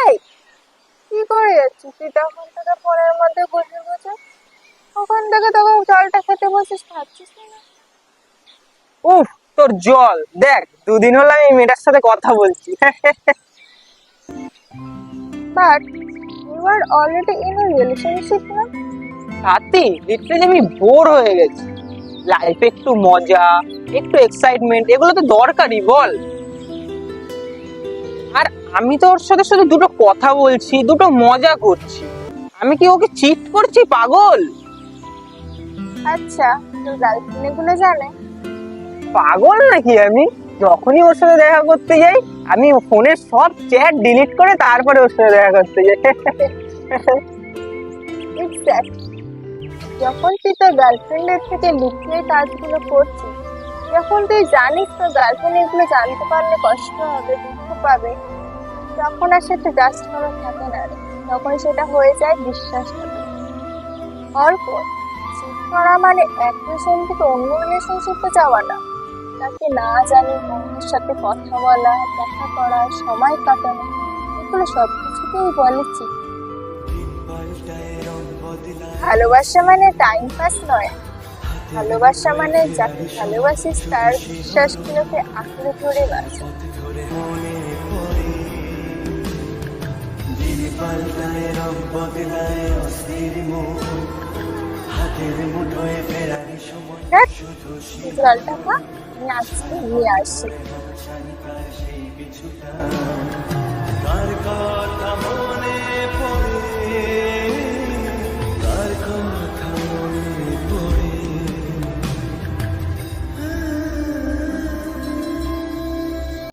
এই, কি করে যাচ্ছিস তুই তখন থেকে ফোনের মধ্যে বসে বসে? ওখান থেকে তোকে জলটা খেতে বসিস, খাচ্ছিস না? উফ, তোর জল দেখ, দুদিন হলো আমি এই মেয়েটার সাথে কথা বলছি। But you are already in a relationship না? সাথী, লিটারালি আমি বোর হয়ে গেছি। লাইফে একটু মজা, একটু এক্সাইটমেন্ট, এগুলো তো দরকারই, বল। আর আমি তো ওর সাথে শুধু দুটো কথা বলছি, দুটো মজা করছি। আমি কি ওকে চিট করছি, পাগল? আচ্ছা, তোর গার্লফ্রেন্ড এগুলো জানে? পাগল নাকি আমি? যখনই ওর সাথে দেখা করতে যাই, আমি ফোনের সব চ্যাট ডিলিট করে তারপরে ওর সাথে দেখা করতে যাই। এক্স্যাক্ট। যখন তুই তোর গার্লফ্রেন্ডের থেকে লুকিয়ে কাজগুলো করছিস, যখন তুই জানিস তোর গার্লফ্রেন্ড এগুলো জানতে পারলে কষ্ট হবে, দুঃখ পাবে, তখন আর সেটা জাস্ট করা থাকে না রে। তখন সেটা হয়ে যায় বিশ্বাসঘাতকতা। অর্ক, চিট করা মানে এক রিলেশন থেকে অন্য রিলেশনশিপে যাওয়া না। তাকে না জানি বন্ধুর সাথে কথা বলা, দেখা করা, সময় কাটানো, এগুলো সবকিছুকেই বলে চিট। ভালোবাসা মানে টাইম পাস নয়। ভালোবাসা মানে যাকে ভালোবাসিস তার বিশ্বাসগুলোকে আঁকড়ে ধরে বাঁচা। দেখ, এই জলটা খা, আমি আজকে নিয়ে আসছি।